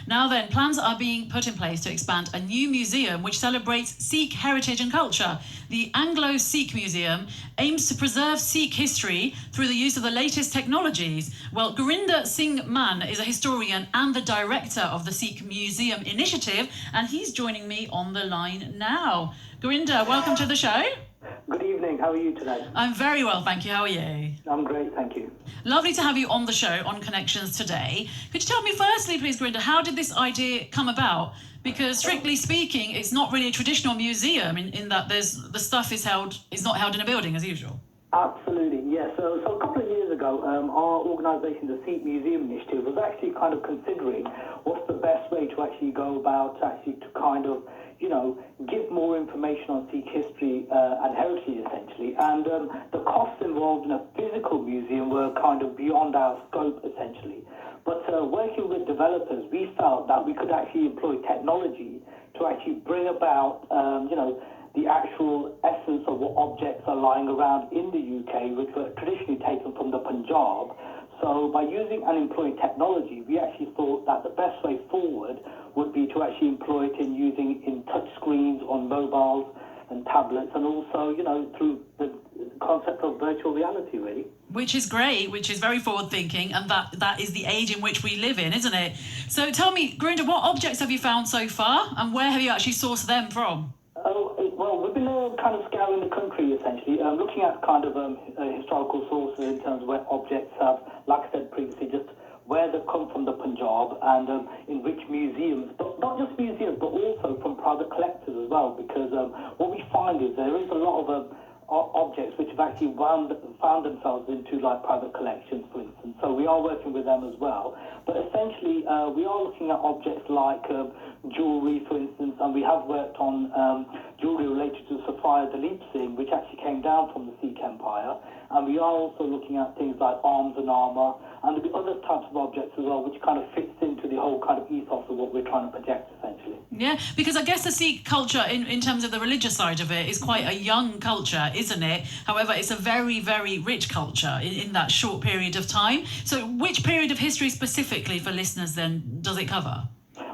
Now then, plans are being put in place to expand a new museum which celebrates Sikh heritage and culture. The Anglo Sikh Museum aims to preserve Sikh history through the use of the latest technologies. Well, Gurinder Singh Mann is a historian and the director of the Sikh Museum Initiative, and he's joining me on the line now. Gurinder, welcome to the show. Good evening. How are you today? I'm very well, thank you. How are you? I'm great, thank you. Lovely to have you on the show on Connections today. Could you tell me firstly, please, Gurinder, how did this idea come about? Because strictly speaking, it's not really a traditional museum in that the stuff is not held in a building as usual. Absolutely, yes. So a couple of years ago, our organisation, the Sikh Museum Initiative, was actually kind of considering what's the best way to actually go about to kind of, give more information on Sikh history and heritage, essentially. And the costs involved in a physical museum were kind of beyond our scope, essentially. But working with developers, we felt that we could actually employ technology to actually bring about, the actual essence of what objects are lying around in the UK, which were traditionally taken from the Punjab. So by using and employing technology, we actually thought that the best way forward would be to actually employ it in touch screens on mobiles and tablets, and also, through the concept of virtual reality, really. Which is great, which is very forward-thinking, and that is the age in which we live in, isn't it? So tell me, Gurinder, what objects have you found so far, and where have you actually sourced them from? Well, we've been kind of scouring the country, essentially, looking at kind of historical sources in terms of where objects have, like I said previously, just where they've come from the Punjab, and in which museums, but not just museums, but also from private collectors as well, because what we find is there is a lot of objects which have actually found themselves into like private collections, for instance. So we are working with them as well. But essentially, we are looking at objects like jewellery, for instance, and we have worked on jewellery related to Sophia Dalip Singh, which actually came down from the Sikh Empire. And we are also looking at things like arms and armour, and there'll be other types of objects as well, which kind of fits into the whole kind of ethos of what we're trying to project, essentially. Yeah, because I guess the Sikh culture, in terms of the religious side of it, is quite a young culture, isn't it? However, it's a very, very rich culture in that short period of time. So which period of history specifically for listeners then does it cover?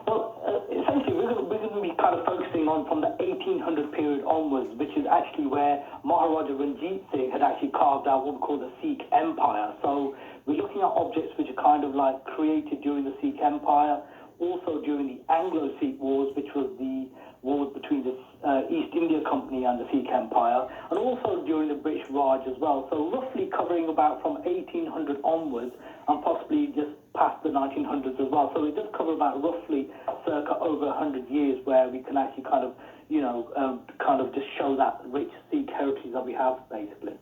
Well, essentially, we're going to be kind of focusing on from the 1800 period onwards, which is actually where Maharaja Ranjit Singh had actually carved out what we call the Sikh Empire. So we're looking at objects which are kind of like created during the Sikh Empire, also during the Anglo-Sikh Wars, which was the wars between the East India Company and the Sikh Empire, and also during the British Raj as well. So roughly covering about from 1800 onwards, and possibly just past the 1900s as well. So it does cover about roughly circa over 100 years, where we can actually kind of, just show that rich Sikh heritage that we have, basically.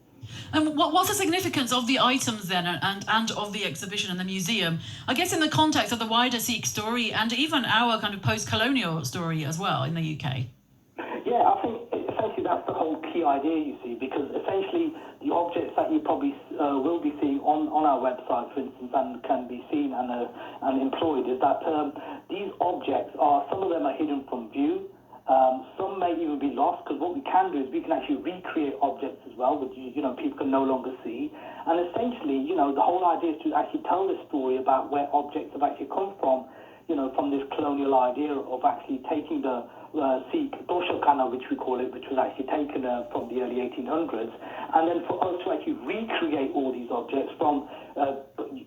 And what's the significance of the items then, and of the exhibition and the museum? I guess in the context of the wider Sikh story and even our kind of post-colonial story as well in the UK. Yeah, I think essentially that's the whole key idea, you see, because essentially the objects that you probably will be seeing on our website, for instance, and can be seen and employed, is that these objects some of them are hidden from view. Some may even be lost, because what we can do is we can actually recreate objects as well, which people can no longer see. And essentially, the whole idea is to actually tell this story about where objects have actually come from, from this colonial idea of actually taking the Sikh Doshakana, which we call it, which was actually taken from the early 1800s, and then for us to actually recreate all these objects from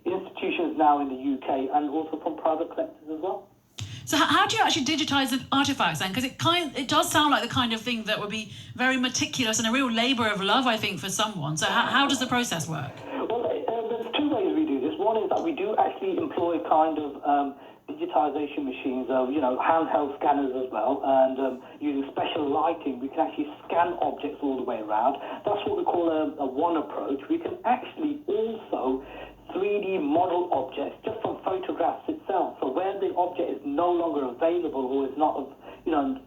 institutions now in the UK, and also from private collectors as well. So how do you actually digitise the artefacts then? Because it does sound like the kind of thing that would be very meticulous and a real labour of love, I think, for someone. So how does the process work? Well, there's two ways we do this. One is that we do actually employ kind of digitisation machines, handheld scanners as well, and using special lighting, we can actually scan objects all the way around. That's what we call a one approach. We can actually also 3D model objects just from photographs itself. So where the object is no longer available, or is not,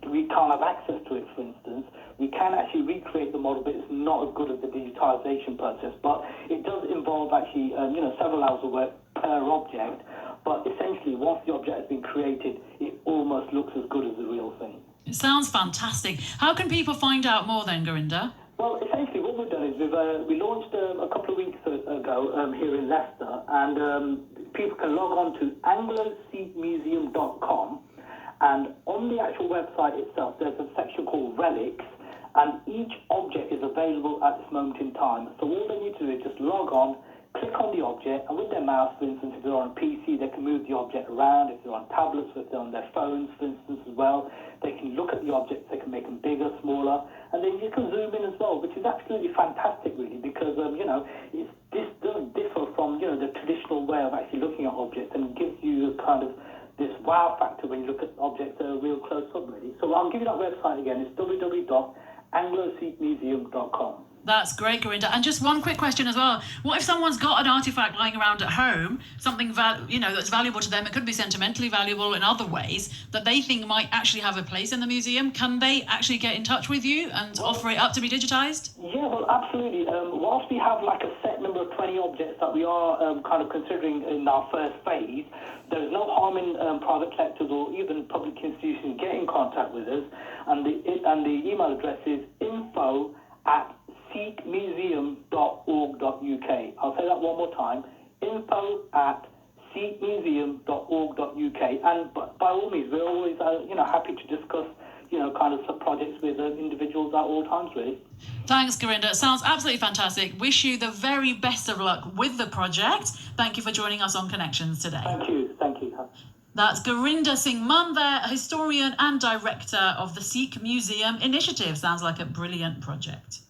we can't have access to it, for instance, we can actually recreate the model, but it's not as good as the digitization process. But it does involve actually, several hours of work per object. But essentially, once the object has been created, it almost looks as good as the real thing. It sounds fantastic. How can people find out more then, Gurinder? Well, essentially what we've done is we launched a couple of weeks ago here in Leicester, and people can log on to anglo-sikhmuseum.com, and on the actual website itself there's a section called Relics, and each object is available at this moment in time. So all they need to do is just log on, click on the object, and with their mouse, for instance, if they're on a PC, they can move the object around. If they're on tablets, if they're on their phones, for instance, as well, they can look at the objects, they can make them bigger, smaller, and then you can zoom in as well, which is absolutely fantastic, really, because, this does differ from, the traditional way of actually looking at objects, and gives you kind of this wow factor when you look at objects that are real close up, really. So I'll give you that website again. It's www.anglo-sikhmuseum.com. That's great, Gurinder. And just one quick question as well. What if someone's got an artifact lying around at home, something that's valuable to them? It could be sentimentally valuable in other ways that they think might actually have a place in the museum. Can they actually get in touch with you and offer it up to be digitized? Yeah, well, absolutely. Whilst we have like a set number of 20 objects that we are kind of considering in our first phase, there's no harm in private collectors or even public institutions getting in contact with us. And the email address is info@sikhmuseum.org.uk. I'll say that one more time, info@sikhmuseum.org.uk. And by all means, we're always happy to discuss kind of projects with individuals at all times, really. Thanks, Gurinder. Sounds absolutely fantastic. Wish you the very best of luck with the project. Thank you for joining us on Connections today. Thank you. That's Gurinder Singh Mann there, historian and director of the Sikh Museum Initiative. Sounds like a brilliant project.